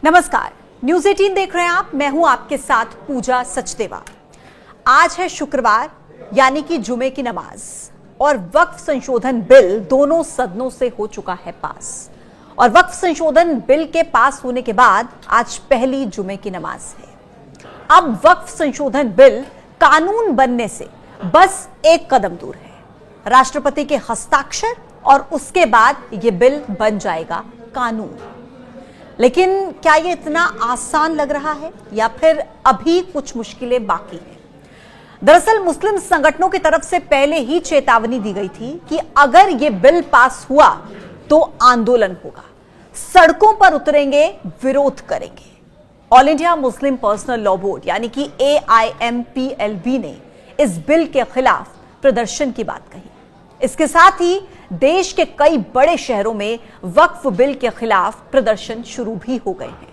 नमस्कार, न्यूज 18 देख रहे हैं आप। मैं हूं आपके साथ पूजा सचदेवा। आज है शुक्रवार, यानी कि जुमे की नमाज, और वक्फ संशोधन बिल दोनों सदनों से हो चुका है पास। और वक्फ संशोधन बिल के पास होने के बाद आज पहली जुमे की नमाज है। अब वक्फ संशोधन बिल कानून बनने से बस एक कदम दूर है। राष्ट्रपति के हस्ताक्षर और उसके बाद यह बिल बन जाएगा कानून। लेकिन क्या ये इतना आसान लग रहा है या फिर अभी कुछ मुश्किलें बाकी हैं? दरअसल मुस्लिम संगठनों की तरफ से पहले ही चेतावनी दी गई थी कि अगर ये बिल पास हुआ तो आंदोलन होगा, सड़कों पर उतरेंगे, विरोध करेंगे। All India Muslim personal law board यानी कि AIMPLB ने इस बिल के खिलाफ प्रदर्शन की बात कही। इसके साथ ही देश के कई बड़े शहरों में वक्फ बिल के खिलाफ प्रदर्शन शुरू भी हो गए हैं।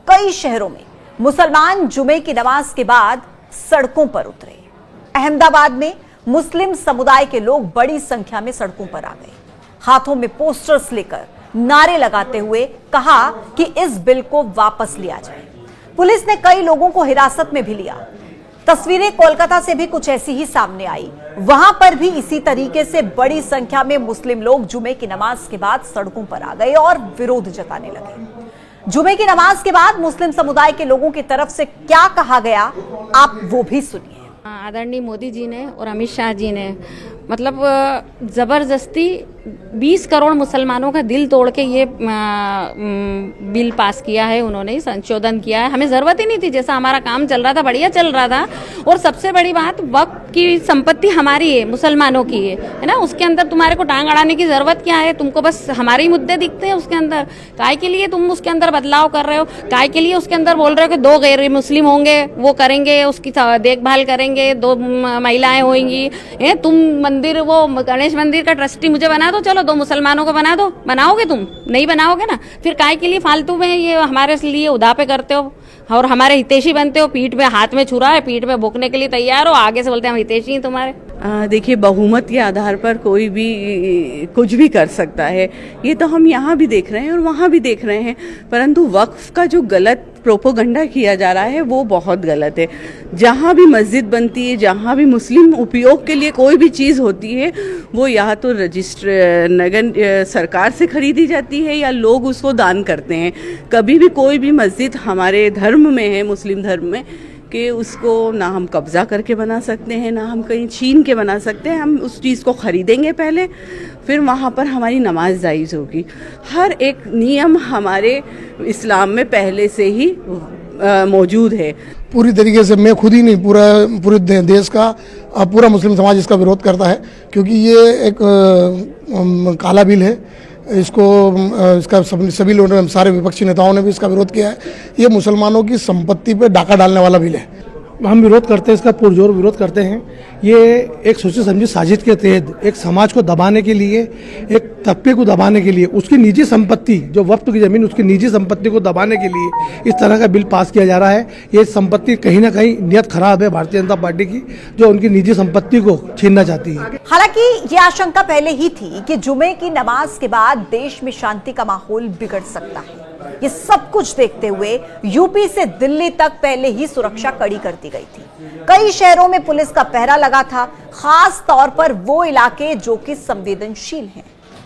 कई शहरों में मुसलमान जुमे की नमाज के बाद सड़कों पर उतरे। अहमदाबाद में मुस्लिम समुदाय के लोग बड़ी संख्या में सड़कों पर आ गए। हाथों में पोस्टर्स लेकर नारे लगाते हुए कहा कि इस बिल को वापस लिया जाए। पुलिस ने कई लोगों को हिरासत में भी लिया। तस्वीरें कोलकाता से भी कुछ ऐसी ही सामने आई। वहां पर भी इसी तरीके से बड़ी संख्या में मुस्लिम लोग जुमे की नमाज के बाद सड़कों पर आ गए और विरोध जताने लगे। जुमे की नमाज के बाद मुस्लिम समुदाय के लोगों की तरफ से क्या कहा गया, आप वो भी सुनिए। आदरणीय मोदी जी ने और अमित शाह जी ने मतलब ज़बरदस्ती 20 करोड़ मुसलमानों का दिल तोड़ के ये बिल पास किया है। उन्होंने संशोधन किया है। हमें ज़रूरत ही नहीं थी, जैसा हमारा काम चल रहा था बढ़िया चल रहा था। और सबसे बड़ी बात, वक्फ की संपत्ति हमारी है, मुसलमानों की है ना। उसके अंदर तुम्हारे को टांग अड़ाने की ज़रूरत क्या है? तुमको बस हमारे ही मुद्दे दिखते हैं उसके अंदर। काय के लिए तुम उसके अंदर बदलाव कर रहे हो? काय के लिए उसके अंदर बोल रहे हो कि 2 गैर मुस्लिम होंगे, वो करेंगे, उसकी देखभाल करेंगे, 2 महिलाएं होंगी। तुम मंदिर, वो गणेश मंदिर का ट्रस्टी मुझे बना दो, चलो 2 मुसलमानों को बना दो। बनाओगे? तुम नहीं बनाओगे ना। फिर काय के लिए फालतू में ये हमारे लिए उदा पे करते हो और हमारे हितैषी बनते हो। पीठ पे हाथ में छुरा है, पीठ पे भोंकने के लिए तैयार हो, आगे से बोलते हैं हम हितैषी हैं तुम्हारे। देखिए, बहुमत के आधार पर कोई भी कुछ भी कर सकता है। ये तो हम यहाँ भी देख रहे हैं और वहाँ भी देख रहे हैं। परंतु वक्फ का जो गलत प्रोपोगंडा किया जा रहा है वो बहुत गलत है। जहाँ भी मस्जिद बनती है, जहाँ भी मुस्लिम उपयोग के लिए कोई भी चीज़ होती है, वो या तो रजिस्टर नगर सरकार से खरीदी जाती है या लोग उसको दान करते हैं। कभी भी कोई भी मस्जिद हमारे धर्म में है, मुस्लिम धर्म में, कि उसको ना हम कब्जा करके बना सकते हैं, ना हम कहीं छीन के बना सकते हैं। हम उस चीज़ को खरीदेंगे पहले, फिर वहाँ पर हमारी नमाज जायज़ होगी। हर एक नियम हमारे इस्लाम में पहले से ही मौजूद है। पूरी तरीके से मैं खुद ही नहीं, पूरे देश का पूरा मुस्लिम समाज इसका विरोध करता है, क्योंकि ये एक काला बिल है। इसका सभी लोगों, सारे विपक्षी नेताओं ने भी इसका विरोध किया है। ये मुसलमानों की संपत्ति पे डाका डालने वाला बिल है। हम विरोध करते हैं, इसका पुरजोर विरोध करते हैं। ये एक सोची समझी साजिश के तहत एक समाज को दबाने के लिए, एक तबके को दबाने के लिए, उसकी निजी संपत्ति, जो वक्फ की जमीन, उसकी निजी संपत्ति को दबाने के लिए इस तरह का बिल पास किया जा रहा है। ये संपत्ति कहीं ना कहीं नियत खराब है भारतीय जनता पार्टी की, जो उनकी निजी संपत्ति को छीनना चाहती है। हालांकि ये आशंका पहले ही थी कि जुमे की नमाज के बाद देश में शांति का माहौल बिगड़ सकता है। ये सब कुछ देखते हुए यूपी से दिल्ली तक पहले ही सुरक्षा कड़ी कर दी गई थी। कई शहरों में पुलिस का पहरा लगा था, खास तौर पर वो इलाके जो कि संवेदनशील हैं।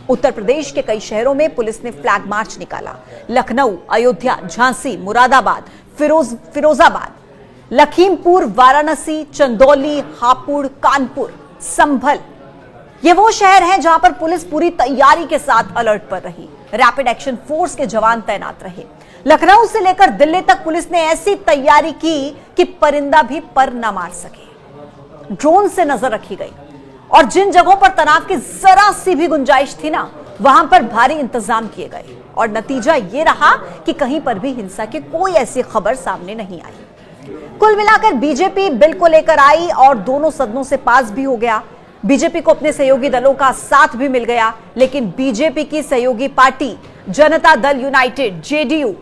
उत्तर प्रदेश के कई शहरों में पुलिस ने फ्लैग मार्च निकाला। लखनऊ, अयोध्या, झांसी, मुरादाबाद, फिरोजाबाद, लखीमपुर, वाराणसी, चंदौली, हापुड़, कानपुर, संभल, ये वो शहर हैं जहां पर पुलिस पूरी तैयारी के साथ अलर्ट पर रही। रैपिड एक्शन फोर्स के जवान तैनात रहे। लखनऊ से लेकर दिल्ली तक पुलिस ने ऐसी तैयारी की कि परिंदा भी पर न मार सके। ड्रोन से नजर रखी गई और जिन जगहों पर तनाव की जरा सी भी गुंजाइश थी ना, वहां पर भारी इंतजाम किए गए। और नतीजा ये रहा कि कहीं पर भी हिंसा की कोई ऐसी खबर सामने नहीं आई। कुल मिलाकर बीजेपी बिल को लेकर आई और दोनों सदनों से पास भी हो गया। बीजेपी को अपने सहयोगी दलों का साथ भी मिल गया, लेकिन बीजेपी की सहयोगी party Janata Dal United JDU,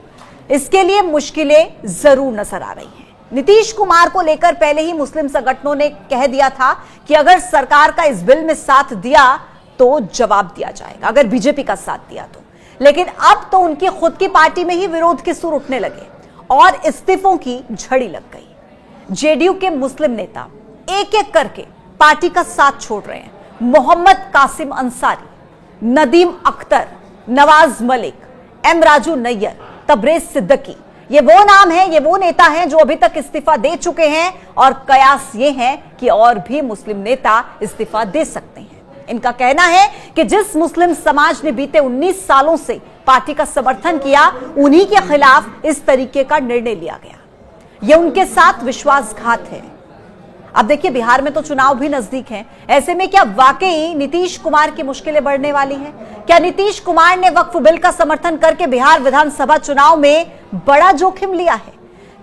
इसके लिए मुश्किलें जरूर नजर आ रही हैं। नीतीश कुमार को लेकर पहले ही मुस्लिम संगठनों ने कह दिया था कि अगर सरकार का इस बिल में साथ दिया तो जवाब दिया जाएगा, अगर बीजेपी का साथ दिया तो। लेकिन अब तो उनकी खुद की पार्टी में ही विरोध के सुर उठने लगे और इस्तीफों की झड़ी लग गई। जेडीयू के मुस्लिम नेता एक एक करके पार्टी का साथ छोड़ रहे हैं। मोहम्मद कासिम अंसारी, नदीम अख्तर, नवाज मलिक, एम राजू नैयर, तबरेज सिद्दीकी, ये वो नाम है, ये वो नेता हैं जो अभी तक इस्तीफा दे चुके हैं और कयास ये है कि और भी मुस्लिम नेता इस्तीफा दे सकते हैं। इनका कहना है कि जिस मुस्लिम समाज ने बीते 19 सालों से पार्टी का समर्थन किया, उन्हीं के खिलाफ इस तरीके का निर्णय लिया गया। यह उनके साथ विश्वासघात है। अब देखिए, बिहार में तो चुनाव भी नजदीक हैं। ऐसे में क्या वाकई नीतीश कुमार की मुश्किलें बढ़ने वाली हैं? क्या नीतीश कुमार ने वक्फ बिल का समर्थन करके बिहार विधानसभा चुनाव में बड़ा जोखिम लिया है?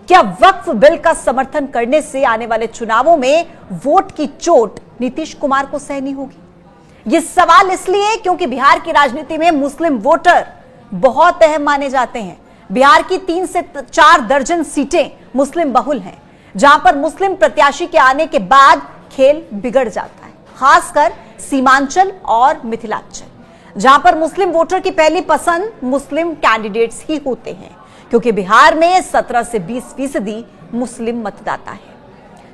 क्या वक्फ बिल का समर्थन करने से आने वाले चुनावों में वोट की चोट नीतीश कुमार को सहनी होगी? यह सवाल इसलिए क्योंकि बिहार की राजनीति में मुस्लिम वोटर बहुत अहम माने जाते हैं। बिहार की 3 से 4 दर्जन सीटें मुस्लिम बहुल हैं, जहां पर मुस्लिम प्रत्याशी के आने के बाद खेल बिगड़ जाता है, खासकर सीमांचल और मिथिलांचल, जहां पर मुस्लिम वोटर की पहली पसंद मुस्लिम कैंडिडेट्स ही होते हैं, क्योंकि बिहार में 17 से 20% मुस्लिम मतदाता है।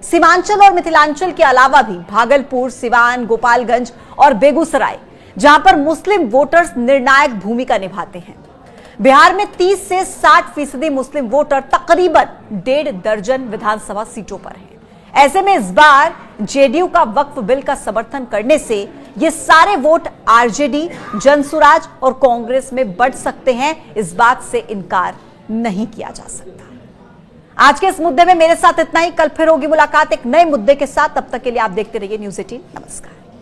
सीमांचल और मिथिलांचल के अलावा भी भागलपुर, सिवान, गोपालगंज और बेगूसराय, जहां पर मुस्लिम वोटर्स निर्णायक भूमिका निभाते हैं। बिहार में 30 से 60% मुस्लिम वोटर तकरीबन 1.5 दर्जन विधानसभा सीटों पर हैं। ऐसे में इस बार जेडीयू का वक्फ बिल का समर्थन करने से ये सारे वोट आरजेडी, जनसुराज और कांग्रेस में बढ़ सकते हैं। इस बात से इनकार नहीं किया जा सकता। आज के इस मुद्दे में मेरे साथ इतना ही। कल फिर होगी मुलाकात एक नए मुद्दे के साथ। तब तक के लिए आप देखते रहिए न्यूज़ 18। नमस्कार।